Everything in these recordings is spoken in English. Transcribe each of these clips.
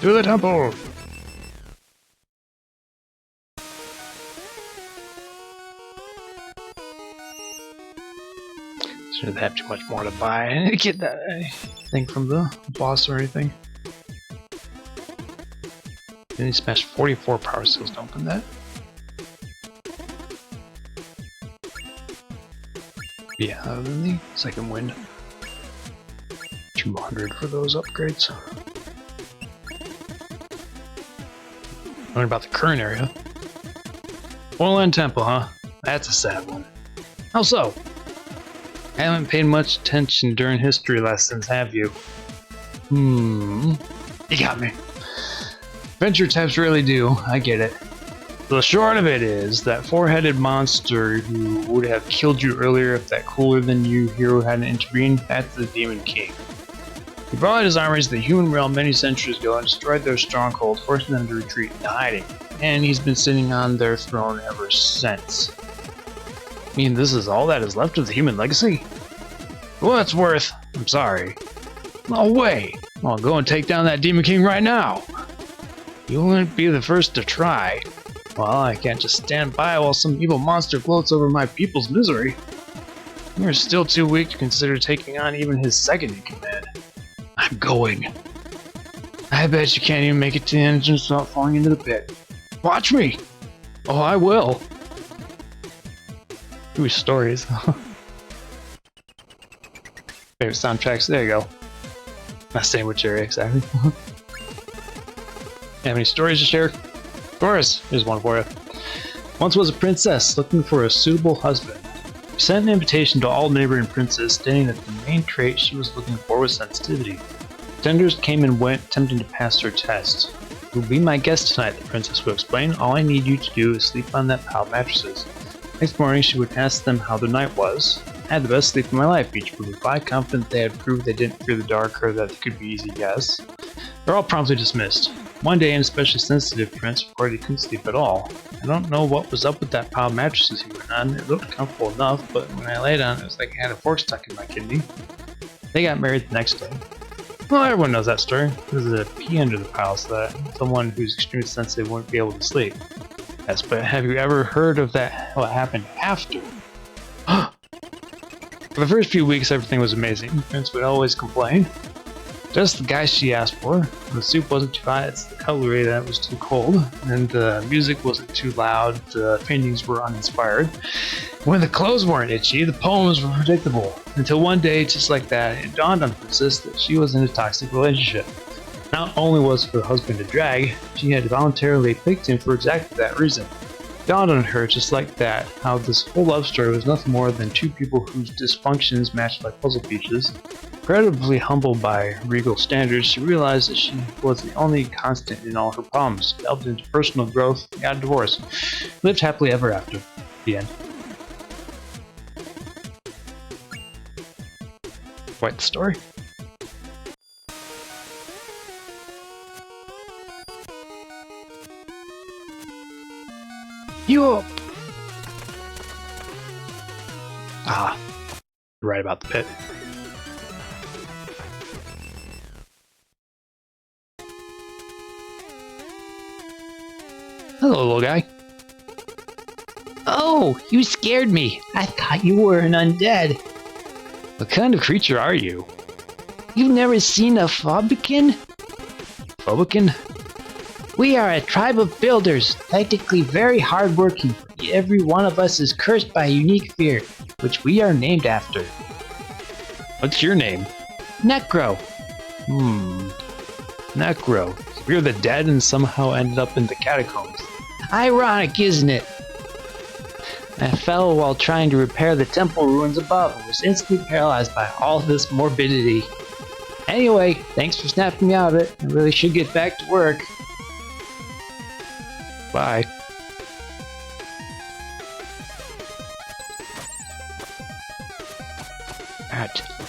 To the temple! Shouldn't have too much more to buy. I didn't get that thing from the boss or anything. Then he smashed 44 power seals to open that. Yeah, other than the second wind. 200 for those upgrades. Learn about the current area. Forlorn Temple, huh? That's a sad one. How so? I haven't paid much attention during history lessons, have you? You got me. Adventure types really do, I get it. The short of it is, that four-headed monster who would have killed you earlier if that cooler-than-you hero hadn't intervened, that's the Demon King. He brought his armies to the human realm many centuries ago and destroyed their stronghold, forcing them to retreat into hiding. And he's been sitting on their throne ever since. I mean, this is all that is left of the human legacy? For what it's worth, I'm sorry. No way! I'll go and take down that Demon King right now! You wouldn't be the first to try. Well, I can't just stand by while some evil monster gloats over my people's misery. You're still too weak to consider taking on even his second in command. I'm going. I bet you can't even make it to the entrance without falling into the pit. Watch me! Oh, I will. Ooh, stories. Favorite soundtracks, there you go. Not saying which area exactly. Have any stories to share? Of course, here's one for you. Once was a princess looking for a suitable husband. She sent an invitation to all neighboring princes stating that the main trait she was looking for was sensitivity. Tenders came and went, attempting to pass her test. You'll be my guest tonight, the princess would explain. All I need you to do is sleep on that pile of mattresses. Next morning, she would ask them how their night was. I had the best sleep of my life, each would reply, confident they had proved they didn't fear the dark or that they could be easy guests. They're all promptly dismissed. One day, an especially sensitive prince reported he couldn't sleep at all. I don't know what was up with that pile of mattresses he went on. It looked comfortable enough, but when I laid on it, it was like I had a fork stuck in my kidney. They got married the next day. Well, everyone knows that story. There's a pea under the pile so that someone who's extremely sensitive wouldn't be able to sleep. Yes, but have you ever heard of that? What happened after? For the first few weeks, everything was amazing. The prince would always complain. Just the guy she asked for. The soup wasn't too hot, it's the cutlery that was too cold, and the music wasn't too loud, the paintings were uninspired. When the clothes weren't itchy, the poems were predictable. Until one day, just like that, it dawned on the princess that she was in a toxic relationship. Not only was her husband a drag, she had voluntarily picked him for exactly that reason. It dawned on her, just like that, how this whole love story was nothing more than two people whose dysfunctions matched like puzzle pieces. Incredibly humbled by regal standards, she realized that she was the only constant in all her problems, delved into personal growth, and got a divorce. Lived happily ever after. The end. Quite the story. You up! Ah, you're right about the pit. Hello, little guy. Oh, you scared me. I thought you were an undead. What kind of creature are you? You've never seen a Phobican? Phobican? We are a tribe of builders, technically very hardworking. Every one of us is cursed by a unique fear, which we are named after. What's your name? Necro. Necro. We're the dead and somehow ended up in the catacombs. Ironic, isn't it? I fell while trying to repair the temple ruins above and was instantly paralyzed by all this morbidity. Anyway, thanks for snapping me out of it. I really should get back to work. Bye.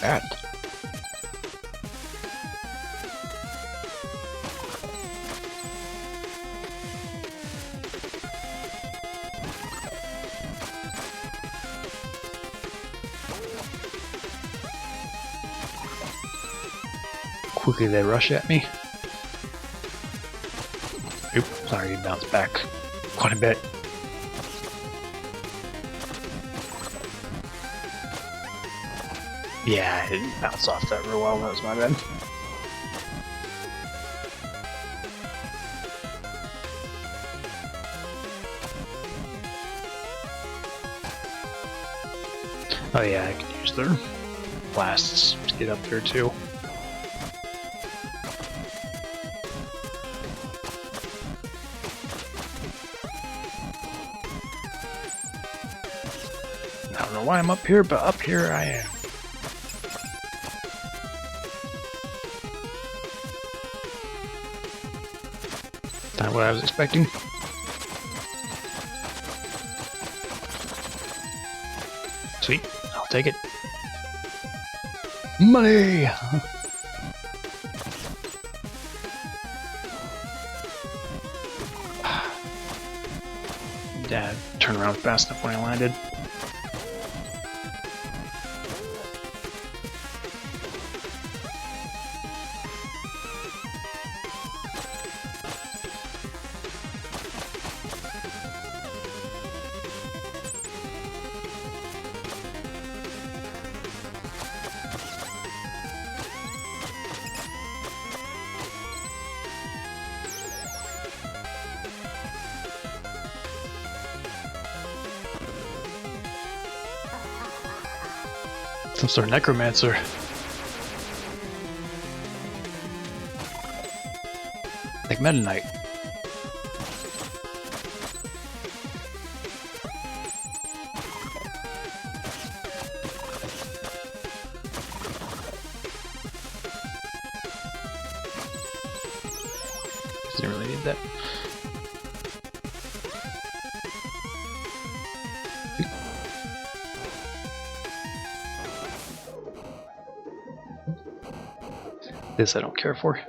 That. Quickly they rush at me. Oop, sorry, he bounced back quite a bit. Yeah, it bounced off that real well. That was my bad. Oh yeah, I can use their blasts to get up there too. I don't know why I'm up here, but up here I am. Not what I was expecting. Sweet, I'll take it. Money! Dad, turn around fast enough when I landed. Some sort of necromancer. Like Meta Knight. Didn't really need that. This I don't care for.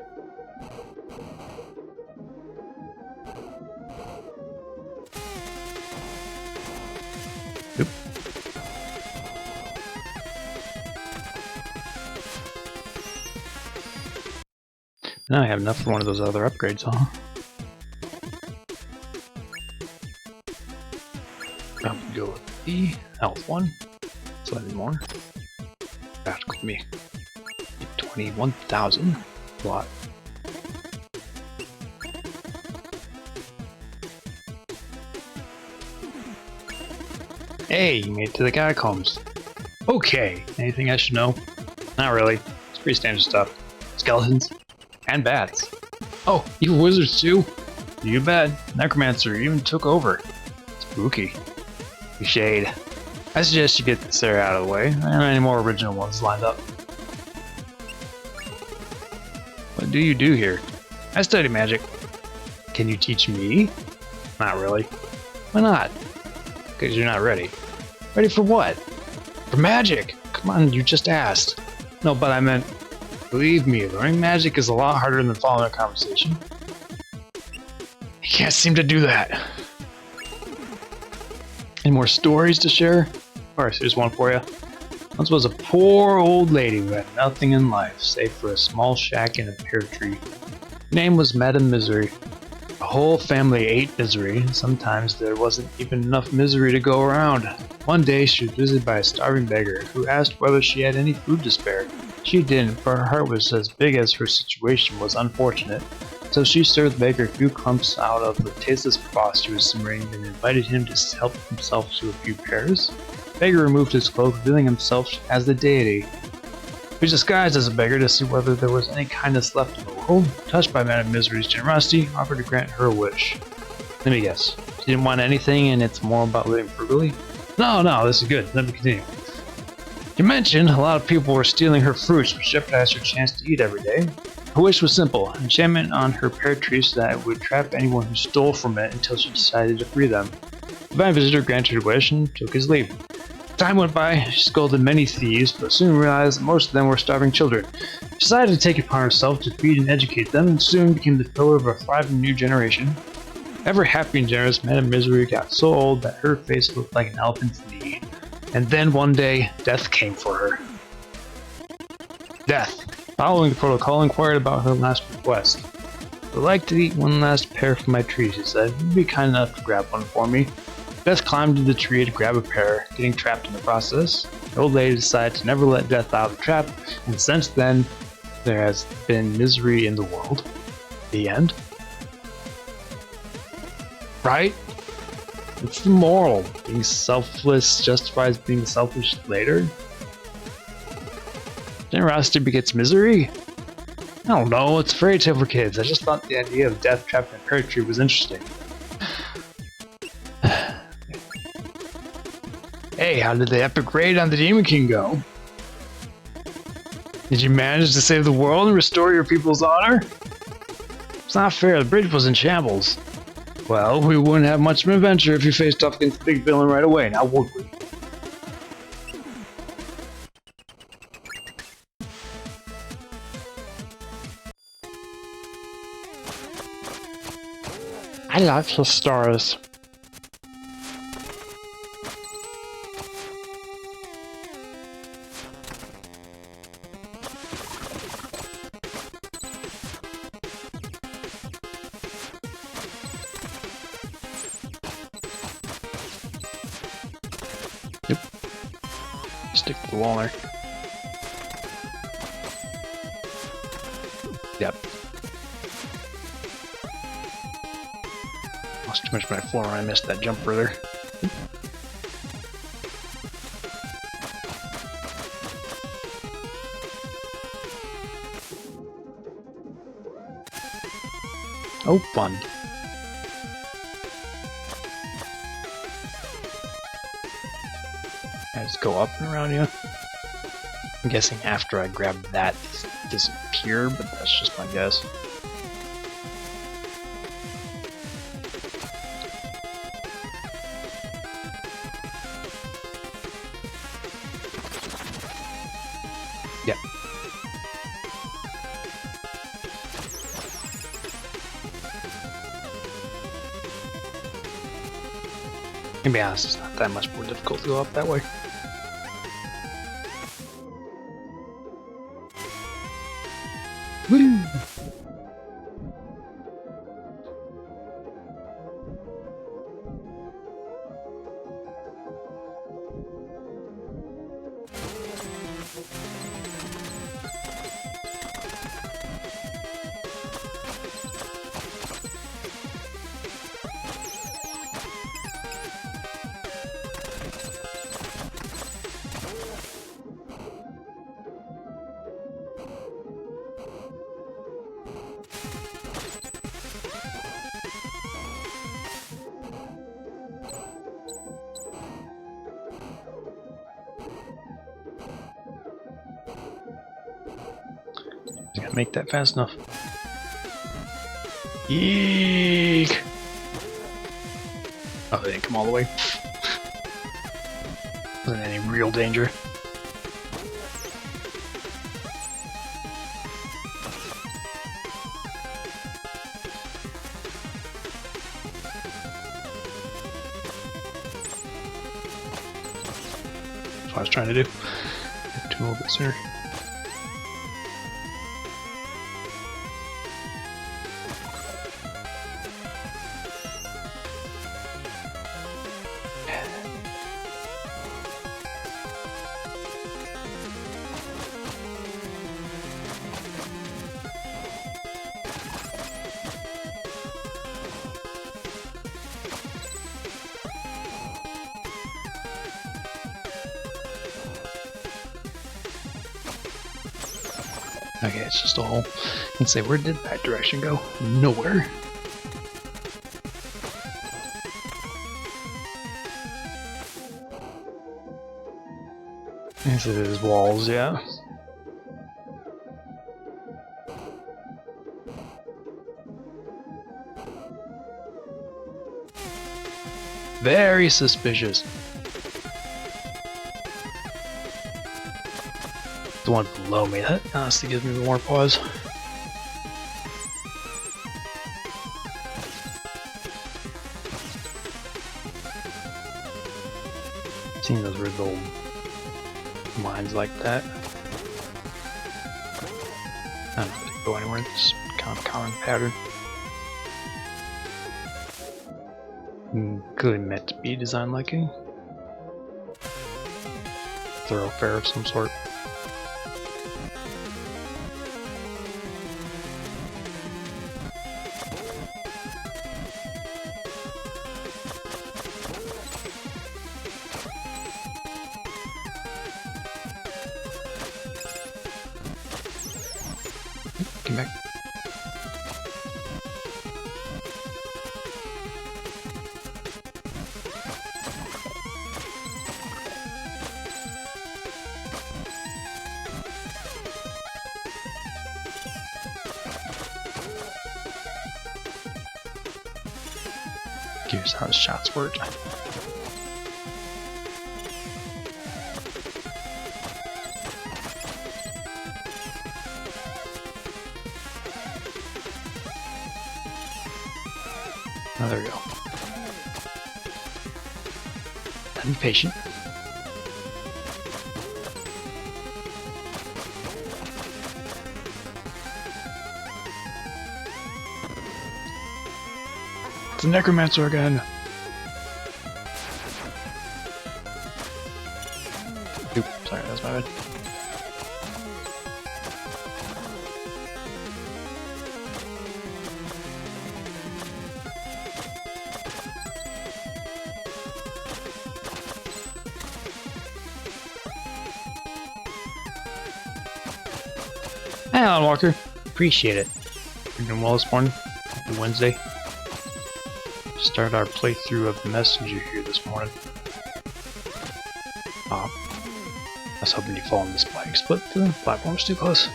Oop. Now I have enough for one of those other upgrades, huh? I'm gonna go with the health one. Slightly more. Practical me. 21,000. A lot. Hey, you made it to the Catacombs. Okay, anything I should know? Not really. It's pretty standard stuff. Skeletons. And bats. Oh, evil wizards too? You bet. Necromancer even took over. Spooky. Shade. I suggest you get this area out of the way. I don't have any more original ones lined up. What do you do here? I study magic. Can you teach me? Not really. Why not? Because you're not ready. Ready for what? For magic! Come on, you just asked. No, but I meant, believe me, learning magic is a lot harder than following a conversation. I can't seem to do that. Any more stories to share? Of course, here's one for you. Once was a poor old lady who had nothing in life save for a small shack in a pear tree. Her name was Madame Misery. The whole family ate misery. Sometimes there wasn't even enough misery to go around. One day she was visited by a starving beggar who asked whether she had any food to spare. She didn't, for her heart was as big as her situation was unfortunate. So she served the beggar a few clumps out of the tasteless broth she was simmering and invited him to help himself to a few pears. The beggar removed his cloak, revealing himself as the deity. He was disguised as a beggar to see whether there was any kindness left in the world. Touched by Madame Misery's generosity, offered to grant her a wish. Let me guess. She didn't want anything and it's more about living frugally? No, this is good. Let me continue. You mentioned a lot of people were stealing her fruits, which jeopardized her chance to eat every day. Her wish was simple, enchantment on her pear tree so that it would trap anyone who stole from it until she decided to free them. The divine visitor granted her wish and took his leave. Time went by, she scolded many thieves, but soon realized that most of them were starving children. She decided to take it upon herself to feed and educate them, and soon became the pillar of a thriving new generation. Ever happy and generous, Madame Misery got so old that her face looked like an elephant's knee. And then one day, death came for her. Death. Following the protocol, inquired about her last request. I'd like to eat one last pear from my tree, she said. You'd be kind enough to grab one for me. Beth climbed to the tree to grab a pear, getting trapped in the process. The old lady decided to never let death out of the trap, and since then, there has been misery in the world. The end. Right? It's the moral. Being selfless justifies being selfish later. Generosity begets misery? I don't know, it's a fairy tale for kids. I just thought the idea of death trapped in a pear tree was interesting. Hey, how did the epic raid on the Demon King go? Did you manage to save the world and restore your people's honor? It's not fair, the bridge was in shambles. Well, we wouldn't have much of an adventure if you faced off against the big villain right away, now would we? I love his stories. Stick to the wall there. Yep. Lost too much of my floor when I missed that jump further. Oh, fun. I just go up and around you. I'm guessing after I grab that, these disappear, but that's just my guess. Yep. To be honest, it's not that much more difficult to go up that way. Woo! Just gotta make that fast enough. Eek! Oh, they didn't come all the way. Wasn't any real danger. That's what I was trying to do. Get to a little bit sooner. Okay, it's just a hole. And say, where did that direction go? Nowhere. This is walls, yeah. Very suspicious. The one below me, that honestly gives me more pause. Seen those weird little mines like that. I don't know if they go anywhere, it's kind of a common pattern. Clearly meant to be designed like a thoroughfare of some sort. Come back. Here's how the shots work. Oh, there we go. Be patient. It's a necromancer again. Oop, sorry, that's my bad. Hey, Alan Walker. Appreciate it. You're doing well this morning. Happy Wednesday. Start our playthrough of the Messenger here this morning. I was hoping you'd fall on the spikes, but the platform's too close.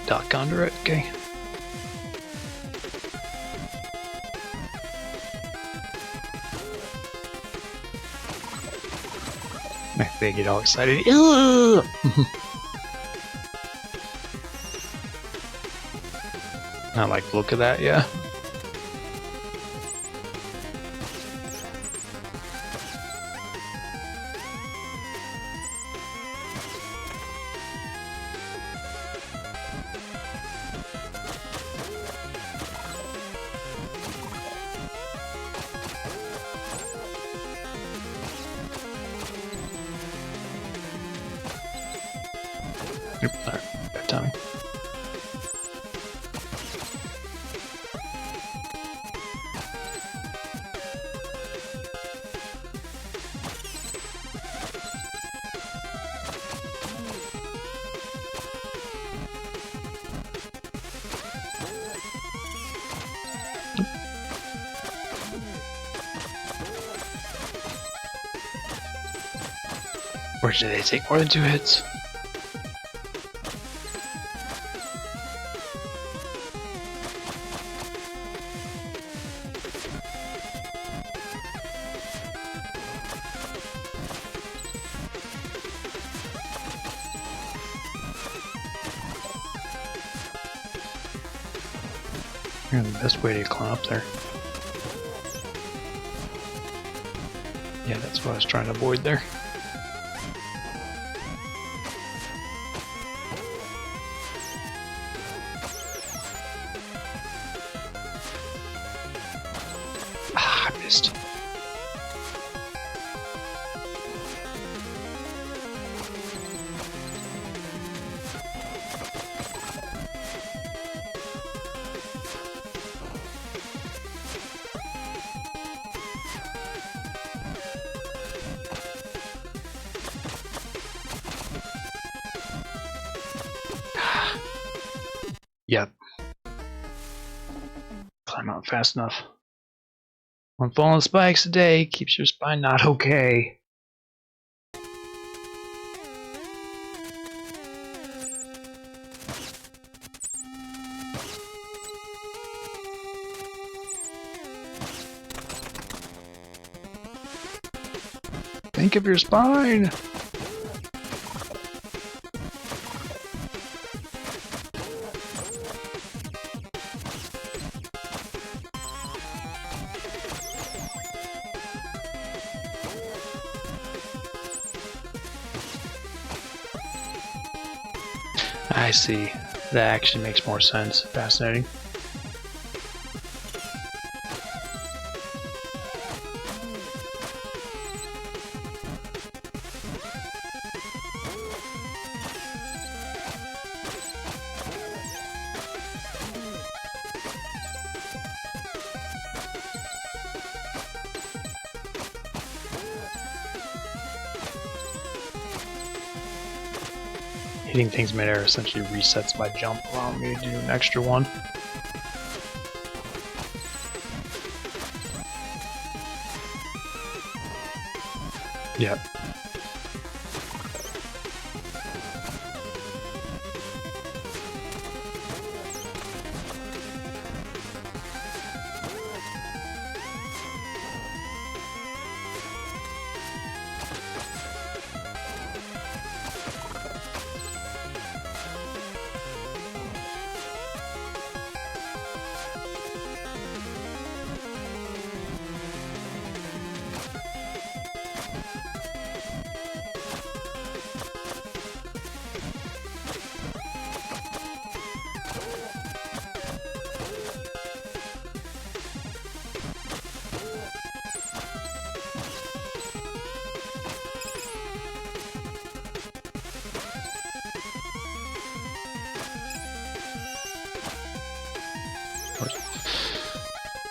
Duck under it, okay. They get all excited. I like the look of that, yeah. Nope, sorry, bad timing. Or did they take more than 2 hits? Here's the best way to climb up there. Yeah, that's what I was trying to avoid there. Ah, I missed. Yep. Climb out fast enough. One fall on spikes a day keeps your spine not okay. Think of your spine. I see. That actually makes more sense. Fascinating. Hitting things midair essentially resets my jump, allowing me to do an extra one. Yep.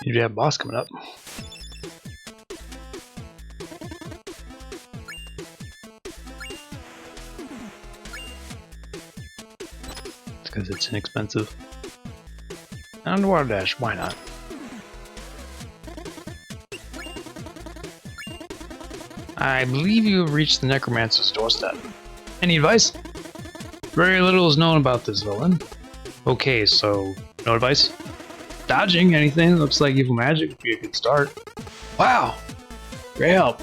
You do have a boss coming up. It's because it's inexpensive. Underwater dash, why not? I believe you have reached the Necromancer's doorstep. Any advice? Very little is known about this villain. Okay, so no advice? Dodging anything that looks like evil magic would be a good start. Wow! Great help.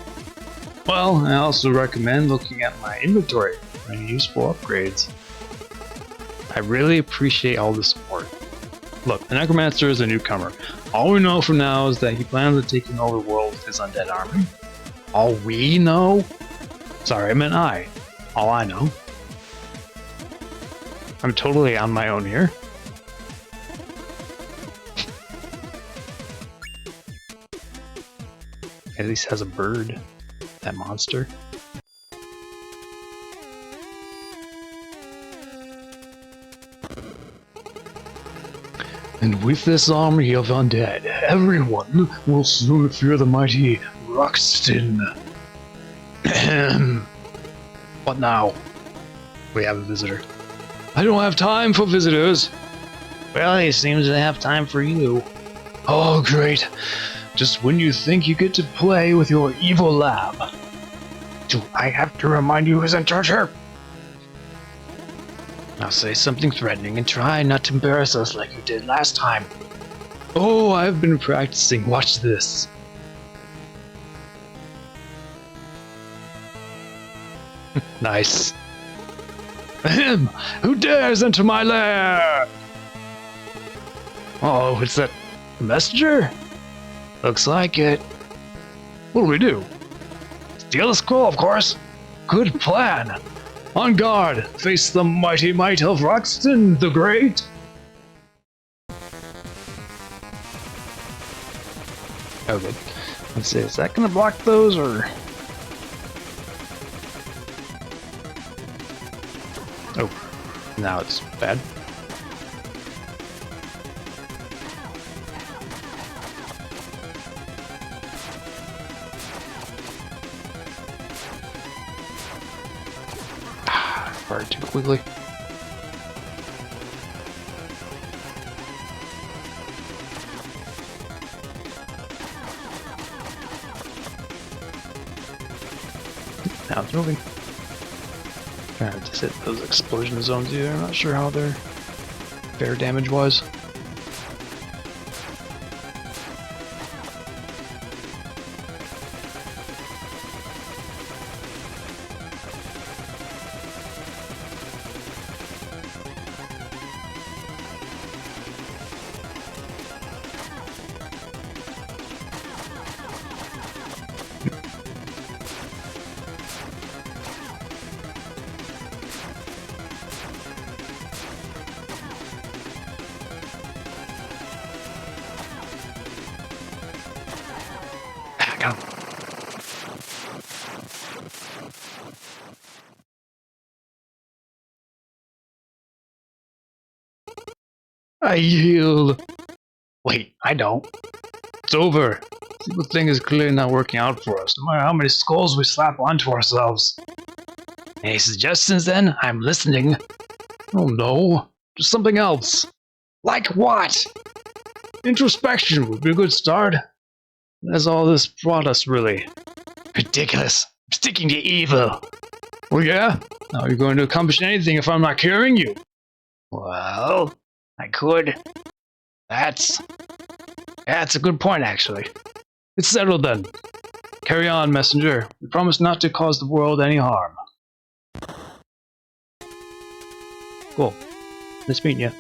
Well, I also recommend looking at my inventory for any useful upgrades. I really appreciate all the support. Look, the Necromancer is a newcomer. All we know from now is that he plans on taking over the world with his undead army. All we know? Sorry, I meant I. All I know. I'm totally on my own here. At least has a bird, that monster. And with this army of undead, everyone will soon fear the mighty Ruxton. What now? We have a visitor. I don't have time for visitors. Well, he seems to have time for you. Oh, great. Just when you think you get to play with your evil lab. Do I have to remind you who's in charge here? Now say something threatening and try not to embarrass us like you did last time. Oh, I've been practicing. Watch this. Nice. Him! Who dares enter my lair? Oh, it's that messenger? Looks like it. What do we do? Steal the scroll, of course. Good plan. On guard, face the mighty might of Ruxton the Great. Okay. Let's see, is that gonna block those or? Oh, now it's bad. Fired too quickly. Now it's moving. I just hit those explosion zones here. I'm not sure how their fair damage was. come. I healed. Wait, I don't. It's over. This evil thing is clearly not working out for us, no matter how many skulls we slap onto ourselves. Any suggestions then? I'm listening. Oh no, just something else. Like what? Introspection would be a good start. That's all this brought us, really. Ridiculous. I'm sticking to evil. Oh yeah? How are you going to accomplish anything if I'm not carrying you? Well, I could. That's a good point, actually. It's settled then. Carry on, messenger. We promise not to cause the world any harm. Cool. Nice meeting you.